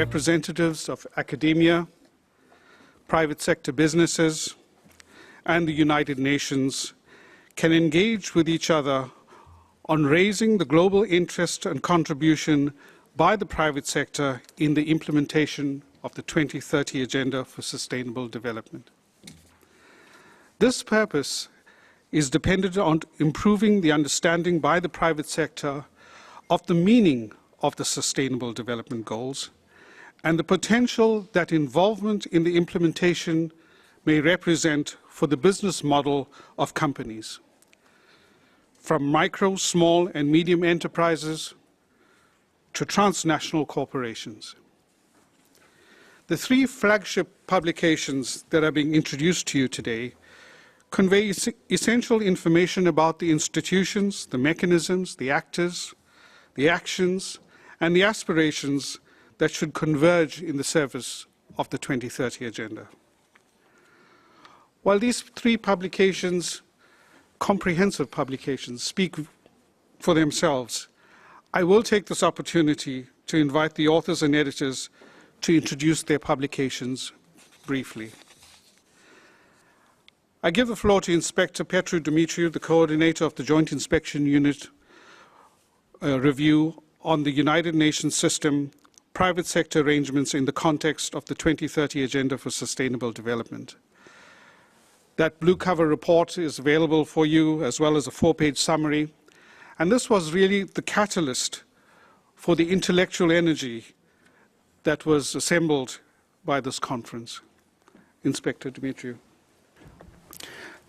representatives of academia, private sector businesses, and the United Nations can engage with each other on raising the global interest and contribution by the private sector in the implementation of the 2030 Agenda for Sustainable Development. This purpose is dependent on improving the understanding by the private sector of the meaning of the Sustainable Development Goals and the potential that involvement in the implementation may represent for the business model of companies, from micro, small, and medium enterprises to transnational corporations. The three flagship publications that are being introduced to you today convey essential information about the institutions, the mechanisms, the actors, the actions, and the aspirations that should converge in the service of the 2030 Agenda. While these three publications, comprehensive publications, speak for themselves, I will take this opportunity to invite the authors and editors to introduce their publications briefly. I give the floor to Inspector Petru Dumitriu, the coordinator of the Joint Inspection Unit review on the United Nations system, private sector arrangements in the context of the 2030 Agenda for Sustainable Development. That blue cover report is available for you, as well as a 4-page summary. And this was really the catalyst for the intellectual energy that was assembled by this conference. Inspector Dumitriu.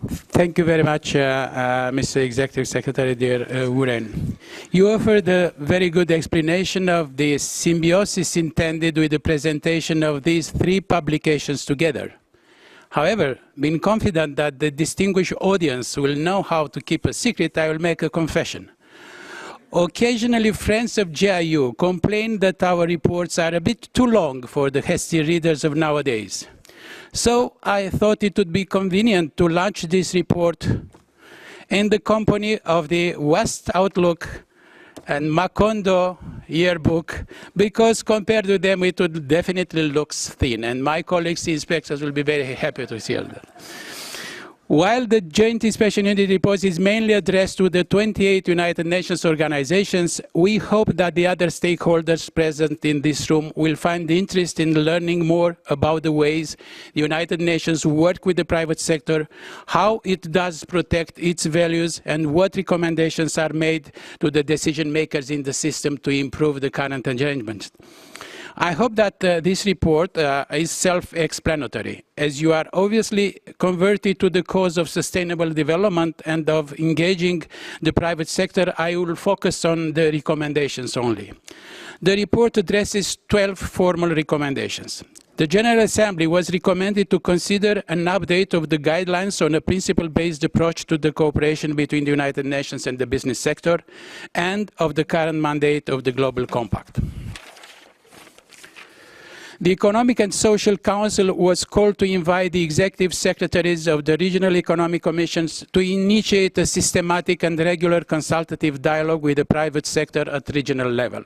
Thank you very much, Mr. Executive Secretary, dear Uren. You offered a very good explanation of the symbiosis intended with the presentation of these three publications together. However, being confident that the distinguished audience will know how to keep a secret, I will make a confession. Occasionally, friends of GIU complain that our reports are a bit too long for the hasty readers of nowadays. So I thought it would be convenient to launch this report in the company of the West Outlook and Macondo yearbook, because compared to them it would definitely look thin, and my colleagues, the inspectors, will be very happy to hear that. While the Joint Inspection Unit report is mainly addressed to the 28 United Nations organizations, we hope that the other stakeholders present in this room will find interest in learning more about the ways the United Nations work with the private sector, how it does protect its values, and what recommendations are made to the decision makers in the system to improve the current arrangements. I hope that this report is self-explanatory, as you are obviously converted to the cause of sustainable development and of engaging the private sector. I will focus on the recommendations only. The report addresses 12 formal recommendations. The General Assembly was recommended to consider an update of the guidelines on a principle-based approach to the cooperation between the United Nations and the business sector, and of the current mandate of the Global Compact. The Economic and Social Council was called to invite the executive secretaries of the regional economic commissions to initiate a systematic and regular consultative dialogue with the private sector at regional level.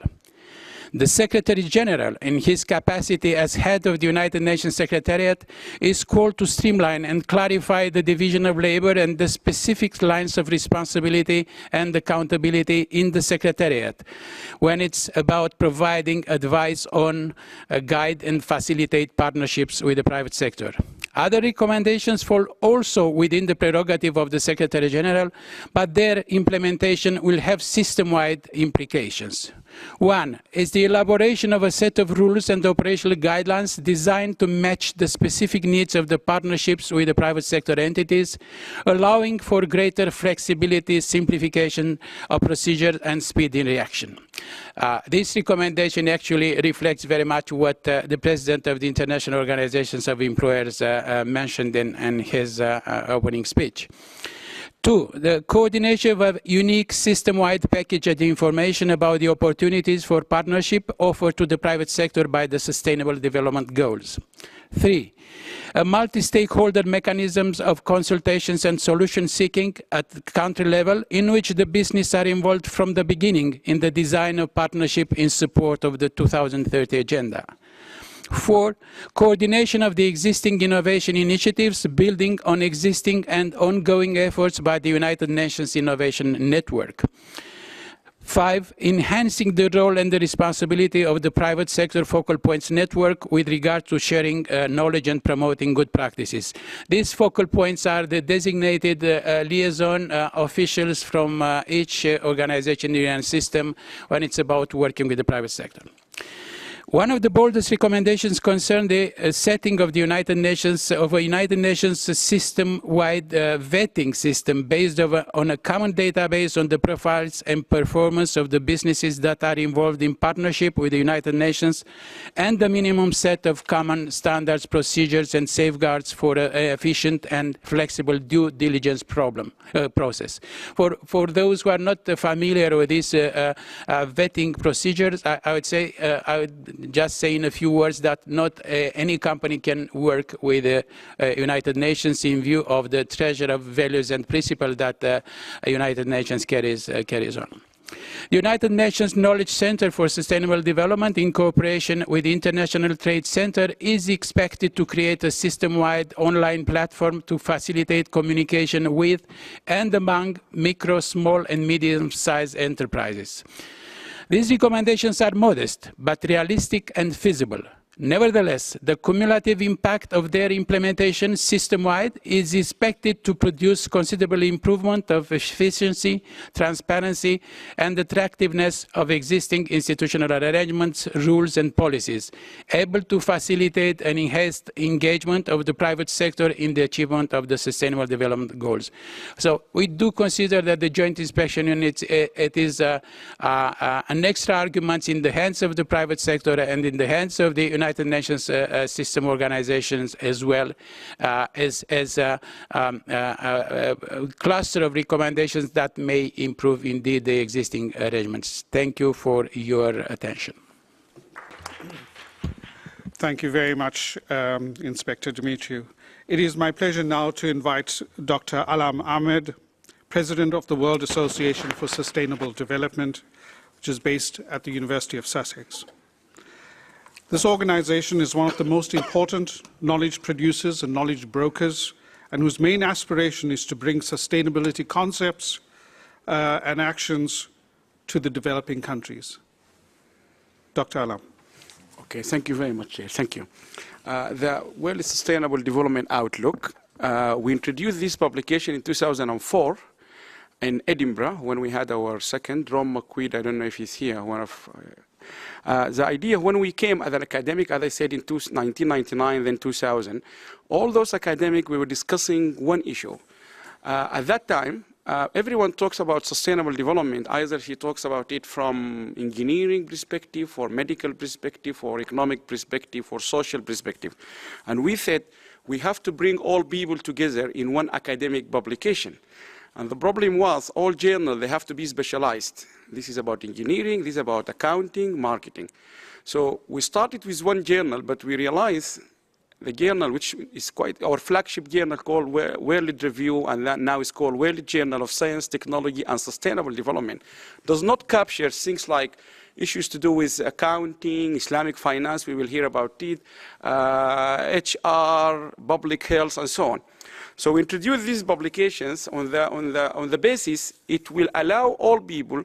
The Secretary General, in his capacity as head of the United Nations Secretariat, is called to streamline and clarify the division of labor and the specific lines of responsibility and accountability in the Secretariat, when it's about providing advice on, guide and facilitate partnerships with the private sector. Other recommendations fall also within the prerogative of the Secretary General, but their implementation will have system-wide implications. One is the elaboration of a set of rules and operational guidelines designed to match the specific needs of the partnerships with the private sector entities, allowing for greater flexibility, simplification of procedure, and speed in reaction. This recommendation actually reflects very much what the President of the International Organizations of Employers mentioned in his opening speech. Two, the coordination of a unique system-wide package of information about the opportunities for partnership offered to the private sector by the Sustainable Development Goals. Three, a multi-stakeholder mechanisms of consultations and solution seeking at country level, in which the business are involved from the beginning in the design of partnership in support of the 2030 Agenda. 4, coordination of the existing innovation initiatives, building on existing and ongoing efforts by the United Nations Innovation Network. 5, enhancing the role and the responsibility of the private sector focal points network with regard to sharing knowledge and promoting good practices. These focal points are the designated liaison officials from each organization in the UN system when it's about working with the private sector. One of the boldest recommendations concerned the setting of the United Nations, of a United Nations system-wide vetting system based on a common database on the profiles and performance of the businesses that are involved in partnership with the United Nations, and the minimum set of common standards, procedures, and safeguards for an efficient and flexible due diligence process. For those who are not familiar with these vetting procedures, I would just say in a few words that not any company can work with the United Nations in view of the treasure of values and principles that the United Nations carries on. The United Nations Knowledge Center for Sustainable Development, in cooperation with the International Trade Center, is expected to create a system-wide online platform to facilitate communication with and among micro, small, and medium-sized enterprises. These recommendations are modest, but realistic and feasible. Nevertheless, the cumulative impact of their implementation system-wide is expected to produce considerable improvement of efficiency, transparency, and attractiveness of existing institutional arrangements, rules, and policies, able to facilitate an enhanced engagement of the private sector in the achievement of the Sustainable Development Goals. So we do consider that the Joint Inspection Unit it is an extra argument in the hands of the private sector and in the hands of the United Nations system organizations, as well as a cluster of recommendations that may improve indeed the existing arrangements. Thank you for your attention. Thank you very much, Inspector Dumitriu. It is my pleasure now to invite Dr. Allam Ahmed, President of the World Association for Sustainable Development, which is based at the University of Sussex. This organization is one of the most important knowledge producers and knowledge brokers, and whose main aspiration is to bring sustainability concepts and actions to the developing countries. Dr. Allam. Okay, thank you very much, Chair. Thank you. The World Sustainable Development Outlook, we introduced this publication in 2004 in Edinburgh when we had our second. Ron McQueen, I don't know if he's here, one of the idea when we came as an academic, as I said, in 1999, then 2000, all those academics, we were discussing one issue. At that time, everyone talks about sustainable development. Either he talks about it from engineering perspective, or medical perspective, or economic perspective, or social perspective. And we said we have to bring all people together in one academic publication. And the problem was all journals, they have to be specialized. This is about engineering, this is about accounting, marketing. So we started with one journal, but we realized the journal, which is quite our flagship journal called World Review, and that now is called World Journal of Science, Technology, and Sustainable Development, does not capture things like issues to do with accounting, Islamic finance, we will hear about it, HR, public health, and so on. So we introduce these publications on the basis it will allow all people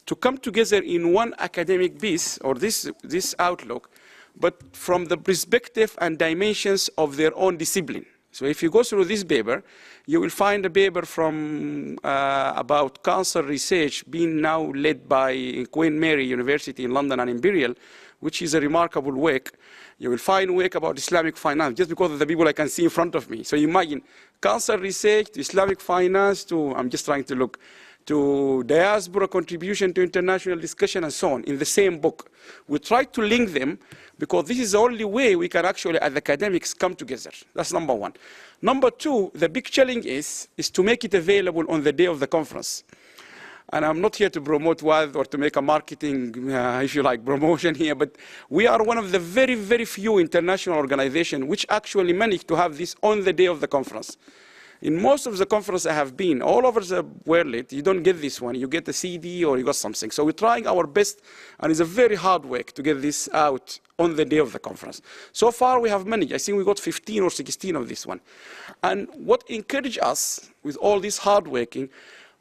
to come together in one academic piece, or this outlook, but from the perspective and dimensions of their own discipline. So if you go through this paper, you will find a paper from about cancer research being now led by Queen Mary University in London and Imperial, which is a remarkable work. You will find work about Islamic finance, just because of the people I can see in front of me. So imagine cancer research to Islamic finance to, I'm just trying to look, to diaspora contribution to international discussion and so on in the same book. We try to link them because this is the only way we can actually, as academics, come together. That's number one. Number two, the big challenge is to make it available on the day of the conference. And I'm not here to promote WAD or to make a marketing, if you like, promotion here, but we are one of the very, very few international organizations which actually managed to have this on the day of the conference. In most of the conferences I have been, all over the world, you don't get this one. You get a CD or you got something. So we're trying our best, and it's a very hard work to get this out on the day of the conference. So far, we have managed. I think we got 15 or 16 of this one. And what encouraged us with all this hard working,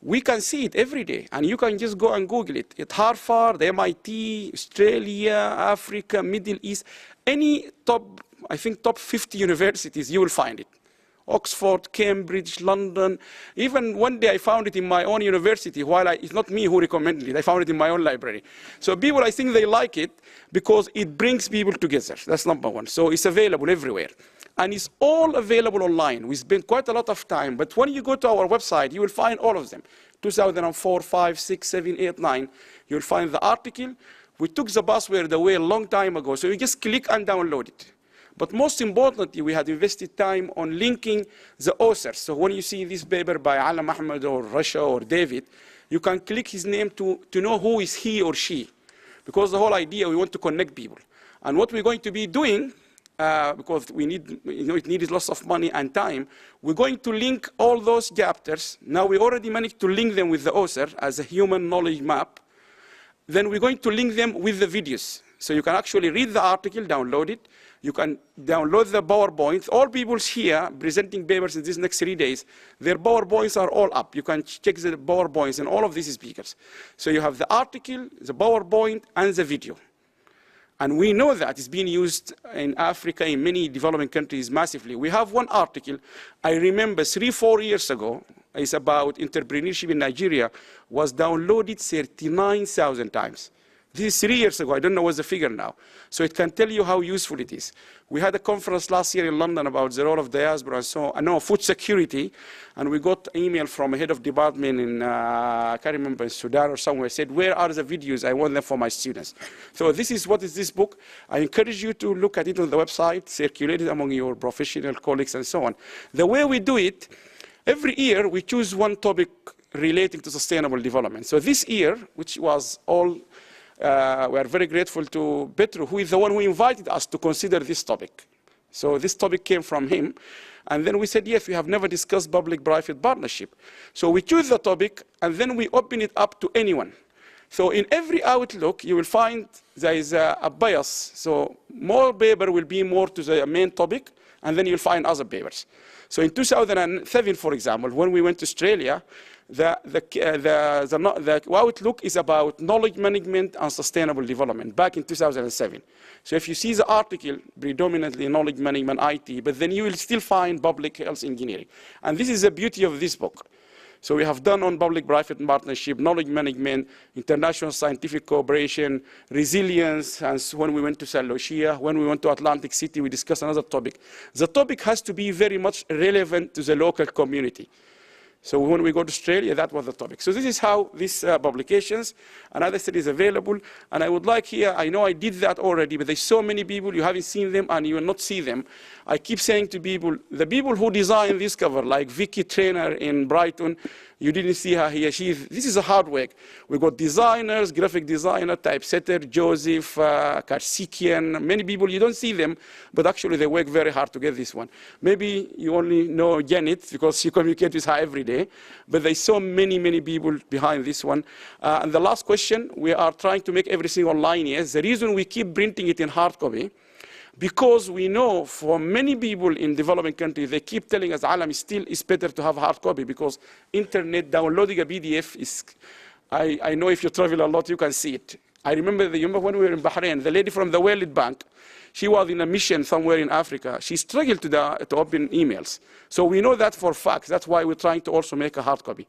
we can see it every day, and you can just go and Google it. At Harvard, MIT, Australia, Africa, Middle East, any top, I think top 50 universities, you will find it. Oxford, Cambridge, London. Even one day I found it in my own university, it's not me who recommended it, I found it in my own library. So people, I think they like it because it brings people together. That's number one. So it's available everywhere. And it's all available online. We spent quite a lot of time, but when you go to our website, you will find all of them. 2004, 5, 6, 7, 8, 9. You'll find the article. We took the password away a long time ago, so you just click and download it. But most importantly, we had invested time on linking the authors. So when you see this paper by Allam, Ahmed, or Russia, or David, you can click his name to know who is he or she. Because the whole idea, we want to connect people. And what we're going to be doing, because we need, it needs lots of money and time, we're going to link all those chapters. Now we already managed to link them with the author as a human knowledge map. Then we're going to link them with the videos. So you can actually read the article, download it. You can download the PowerPoints. All people here presenting papers in these next 3 days, their PowerPoints are all up. You can check the PowerPoints and all of these speakers. So you have the article, the PowerPoint, and the video. And we know that it's being used in Africa, in many developing countries massively. We have one article, I remember 3 or 4 years ago, it's about entrepreneurship in Nigeria, was downloaded 39,000 times. This is 3 years ago. I don't know what's the figure now. So it can tell you how useful it is. We had a conference last year in London about the role of diaspora and so on. No, food security. And we got an email from a head of department in, I can't remember, in Sudan or somewhere, said, where are the videos? I want them for my students. So this is what is this book. I encourage you to look at it on the website, circulate it among your professional colleagues and so on. The way we do it, every year we choose one topic relating to sustainable development. So this year, which was all, we are very grateful to Petru, who is the one who invited us to consider this topic. So this topic came from him. And then we said, yes, we have never discussed public-private partnership. So we choose the topic, and then we open it up to anyone. So in every outlook, you will find there is a bias. So more paper will be more to the main topic, and then you'll find other papers. So in 2007, for example, when we went to Australia, the outlook is about knowledge management and sustainable development back in 2007. So if you see the article, predominantly knowledge management, IT, but then you will still find public health engineering. And this is the beauty of this book. So we have done on public-private partnership, knowledge management, international scientific cooperation, resilience, and when we went to St. Lucia, when we went to Atlantic City, we discussed another topic. The topic has to be very much relevant to the local community. So when we go to Australia, that was the topic. So this is how these publications, another study is available. And I would like here, I know I did that already, but there's so many people, you haven't seen them and you will not see them. I keep saying to people, the people who design this cover, like Vicky Trainer in Brighton, you didn't see her here. This is a hard work. We've got designers, graphic designer, typesetter, Joseph, Karsikian, many people, you don't see them, but actually they work very hard to get this one. Maybe you only know Janet because you communicate with her every day, but there's so many, many people behind this one. And the last question, we are trying to make everything online. Yes, the reason we keep printing it in hard copy, because we know for many people in developing countries, they keep telling us, Allam, still is better to have hard copy because internet downloading a PDF is, I know if you travel a lot, you can see it. I remember when we were in Bahrain, the lady from the World Bank, she was in a mission somewhere in Africa. She struggled to open emails. So we know that for facts. That's why we're trying to also make a hard copy.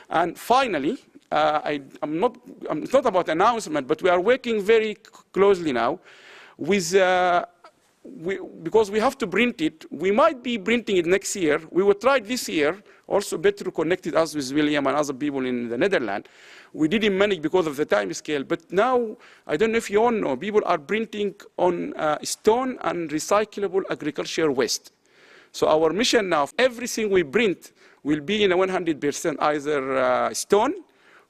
And finally, it's not about announcement, but we are working very closely now with, because we have to print it. We might be printing it next year. We will try this year. Also, Petru connected us with William and other people in the Netherlands. We didn't manage because of the time scale. But now, I don't know if you all know, people are printing on stone and recyclable agricultural waste. So our mission now, everything we print will be in a 100% either stone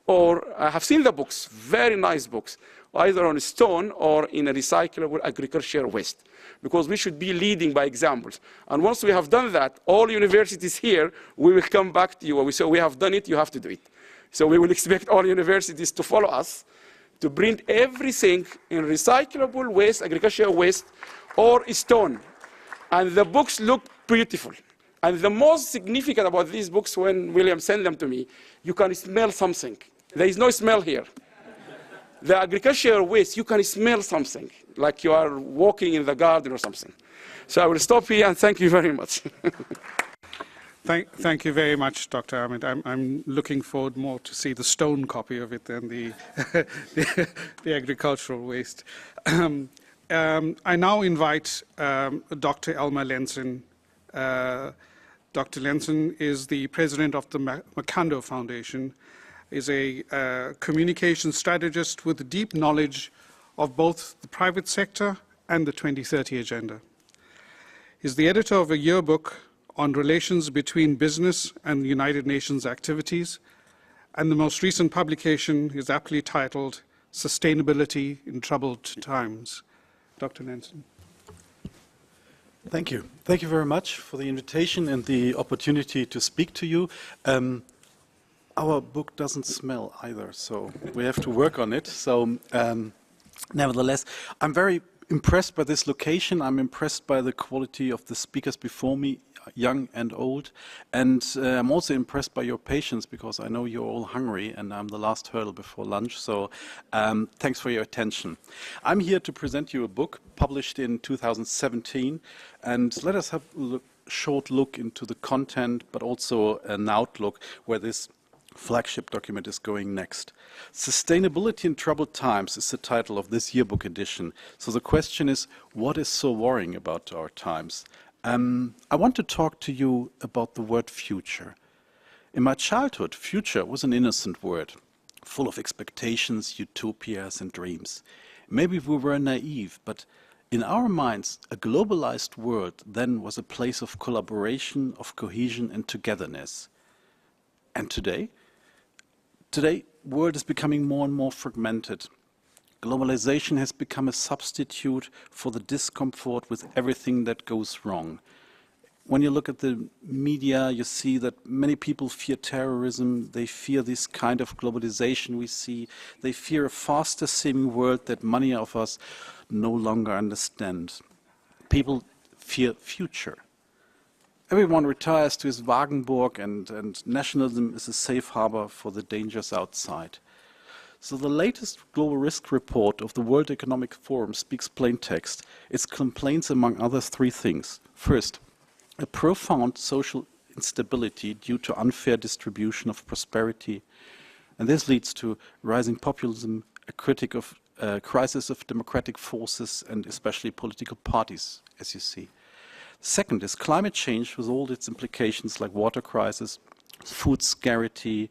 or, I have seen the books, very nice books, either on stone or in a recyclable agricultural waste, because we should be leading by examples. And once we have done that, all universities here, we will come back to you and we say, we have done it, you have to do it. So we will expect all universities to follow us, to bring everything in recyclable waste, agricultural waste, or stone. And the books look beautiful. And the most significant about these books, when William sent them to me, you can smell something. There is no smell here. The agricultural waste, you can smell something, like you are walking in the garden or something. So I will stop here and thank you very much. Thank you very much, Dr. Ahmed. I'm looking forward more to see the stone copy of it than the, the agricultural waste. I now invite Dr. Elmer Lenzen. Dr. Lenzen is the president of the Macondo Foundation, is a communication strategist with deep knowledge of both the private sector and the 2030 Agenda. He's the editor of a yearbook on relations between business and United Nations activities, and the most recent publication is aptly titled Sustainability in Troubled Times. Dr. Lenzen. Thank you. Thank you very much for the invitation and the opportunity to speak to you. Our book doesn't smell either, so we have to work on it. So nevertheless, I'm very impressed by this location. I'm impressed by the quality of the speakers before me, young and old. And I'm also impressed by your patience, because I know you're all hungry and I'm the last hurdle before lunch. So thanks for your attention. I'm here to present you a book published in 2017. And let us have a short look into the content, but also an outlook where this flagship document is going next. Sustainability in Troubled Times is the title of this yearbook edition. So the question is, what is so worrying about our times? I want to talk to you about the word future. In my childhood, future was an innocent word, full of expectations, utopias, and dreams. Maybe we were naive, but in our minds, a globalized world then was a place of collaboration, of cohesion, and togetherness. And today? Today, the world is becoming more and more fragmented. Globalization has become a substitute for the discomfort with everything that goes wrong. When you look at the media, you see that many people fear terrorism, they fear this kind of globalization we see, they fear a faster seeming world that many of us no longer understand. People fear future. Everyone retires to his Wagenburg, and nationalism is a safe harbor for the dangers outside. So the latest global risk report of the World Economic Forum speaks plain text. It complains, among others, three things. First, a profound social instability due to unfair distribution of prosperity. And this leads to rising populism, a crisis of democratic forces, and especially political parties, as you see. Second is climate change with all its implications like water crisis, food scarcity,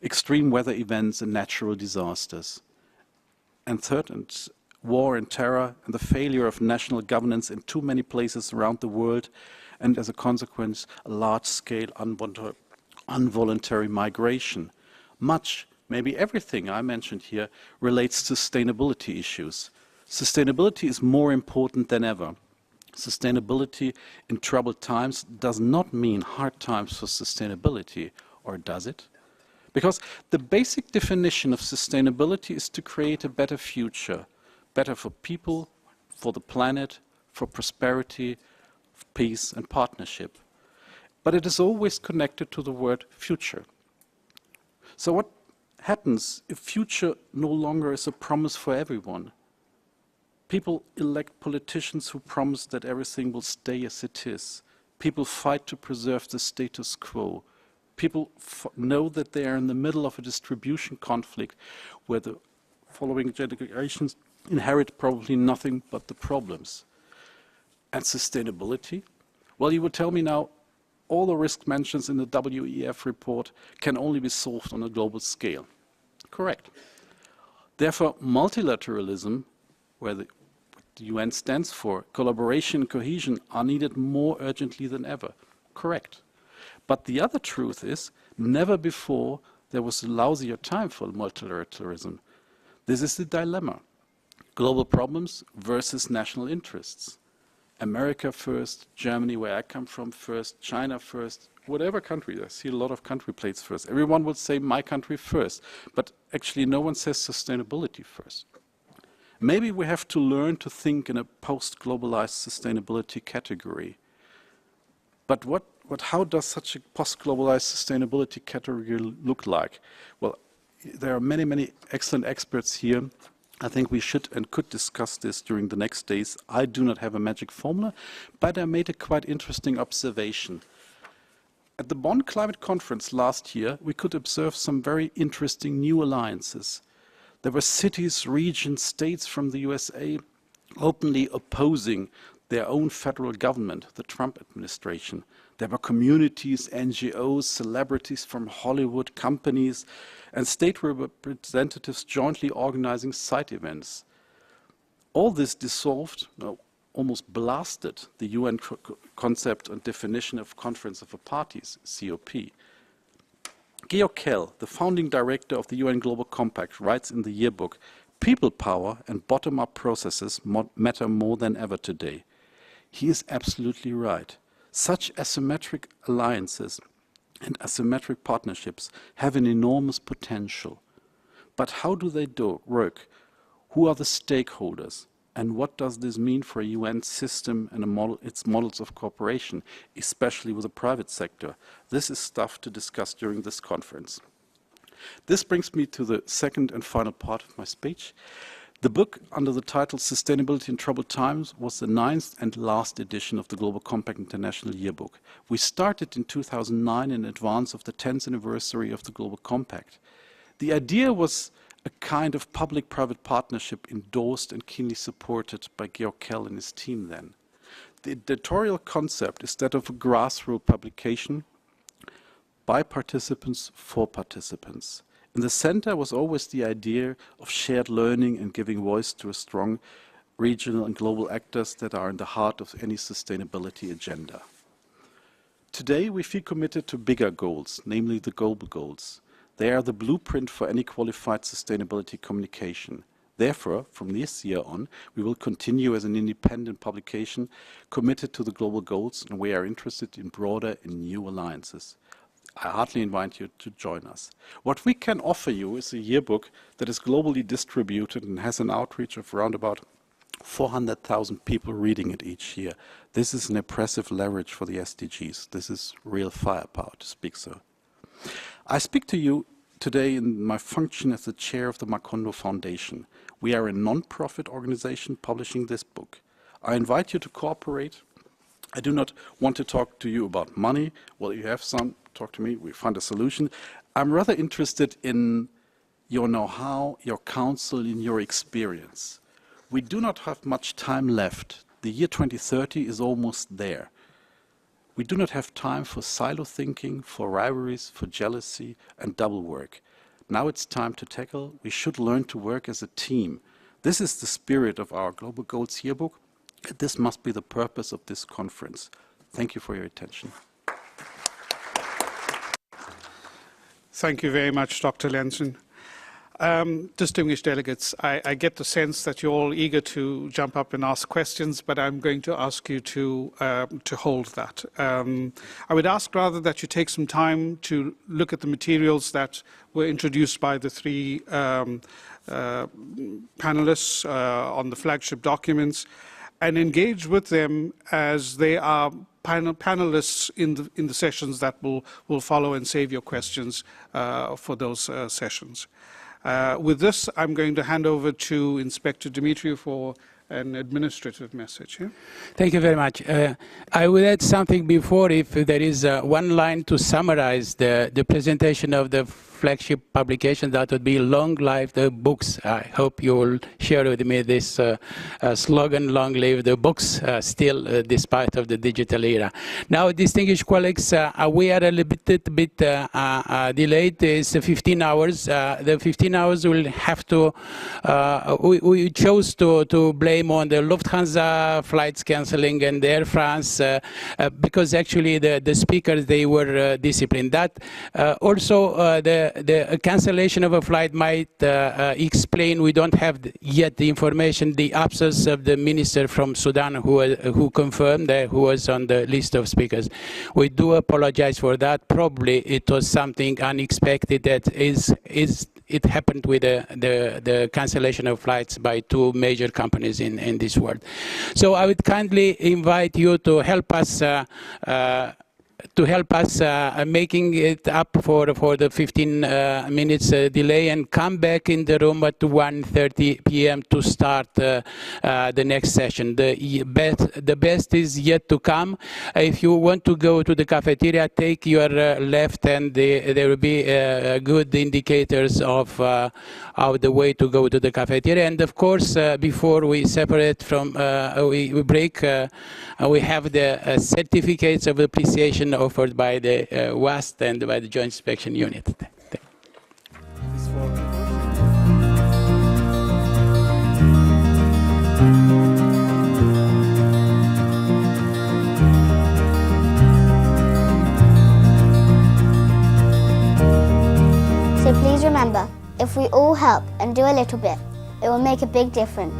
extreme weather events and natural disasters. And third, war and terror and the failure of national governance in too many places around the world, and as a consequence, a large-scale involuntary migration. Much, maybe everything I mentioned here, relates to sustainability issues. Sustainability is more important than ever. Sustainability in troubled times does not mean hard times for sustainability, or does it? Because the basic definition of sustainability is to create a better future, better for people, for the planet, for prosperity, peace and partnership. But it is always connected to the word future. So what happens if future no longer is a promise for everyone? People elect politicians who promise that everything will stay as it is. People fight to preserve the status quo. People know that they are in the middle of a distribution conflict where the following generations inherit probably nothing but the problems. And sustainability? Well, you would tell me now, all the risk mentions in the WEF report can only be solved on a global scale. Correct. Therefore, multilateralism, where the UN stands for, collaboration and cohesion, are needed more urgently than ever. Correct. But the other truth is, never before there was a lousier time for multilateralism. This is the dilemma. Global problems versus national interests. America first, Germany, where I come from first, China first, whatever country. I see a lot of country plates first. Everyone would say my country first, but actually no one says sustainability first. Maybe we have to learn to think in a post-globalized sustainability category. But how does such a post-globalized sustainability category look like? Well, there are many, many excellent experts here. I think we should and could discuss this during the next days. I do not have a magic formula, but I made a quite interesting observation. At the Bonn Climate Conference last year, we could observe some very interesting new alliances. There were cities, regions, states from the USA openly opposing their own federal government, the Trump administration. There were communities, NGOs, celebrities from Hollywood, companies, and state representatives jointly organizing side events. All this dissolved, almost blasted the UN concept and definition of Conference of the Parties, COP. Georg Kell, the founding director of the UN Global Compact, writes in the yearbook, "People power and bottom-up processes matter more than ever today." He is absolutely right. Such asymmetric alliances and asymmetric partnerships have an enormous potential. But how do they work? Who are the stakeholders? And what does this mean for a UN system and its models of cooperation, especially with the private sector? This is stuff to discuss during this conference. This brings me to the second and final part of my speech. The book, under the title Sustainability in Troubled Times, was the 9th and last edition of the Global Compact International Yearbook. We started in 2009 in advance of the 10th anniversary of the Global Compact. The idea was a kind of public-private partnership endorsed and keenly supported by Georg Kell and his team then. The editorial concept is that of a grassroots publication by participants for participants. In the center was always the idea of shared learning and giving voice to a strong regional and global actors that are in the heart of any sustainability agenda. Today, we feel committed to bigger goals, namely the global goals. They are the blueprint for any qualified sustainability communication. Therefore, from this year on, we will continue as an independent publication committed to the global goals, and we are interested in broader and new alliances. I heartily invite you to join us. What we can offer you is a yearbook that is globally distributed and has an outreach of around about 400,000 people reading it each year. This is an impressive leverage for the SDGs. This is real firepower, to speak so. I speak to you today in my function as the chair of the Macondo Foundation. We are a non-profit organization publishing this book. I invite you to cooperate. I do not want to talk to you about money. Well, you have some, talk to me, we find a solution. I'm rather interested in your know-how, your counsel, in your experience. We do not have much time left. The year 2030 is almost there. We do not have time for silo thinking, for rivalries, for jealousy, and double work. Now it's time to tackle. We should learn to work as a team. This is the spirit of our Global Goals Yearbook. This must be the purpose of this conference. Thank you for your attention. Thank you very much, Dr. Lenzen. Distinguished delegates, I get the sense that you're all eager to jump up and ask questions, but I'm going to ask you to hold that. I would ask rather that you take some time to look at the materials that were introduced by the three panelists on the flagship documents and engage with them as they are panelists in the sessions that will follow, and save your questions for those sessions. With this, I'm going to hand over to Inspector Dumitriu for an administrative message. Yeah? Thank you very much. I will add something before, if there is one line to summarize the presentation of the flagship publication, that would be "Long live the books." I hope you will share with me this slogan, "Long live the books," still despite of the digital era. Now, distinguished colleagues, we are a little bit delayed. It's 15 hours. The 15 hours will have to, we chose to blame on the Lufthansa flights cancelling and Air France because actually the speakers, they were disciplined. That also the cancellation of a flight might explain, we don't have yet the information, the absence of the minister from Sudan who confirmed who was on the list of speakers. We do apologize for that. Probably it was something unexpected that it happened with the cancellation of flights by two major companies in this world. So I would kindly invite you to help us making it up for the 15 minutes delay and come back in the room at 1:30 p.m. to start the next session. The best is yet to come. If you want to go to the cafeteria, take your left, and there will be good indicators of the way to go to the cafeteria. And of course, before we separate from, we break, we have the certificates of appreciation offered by the WAST and by the Joint Inspection Unit. So please remember, if we all help and do a little bit, it will make a big difference.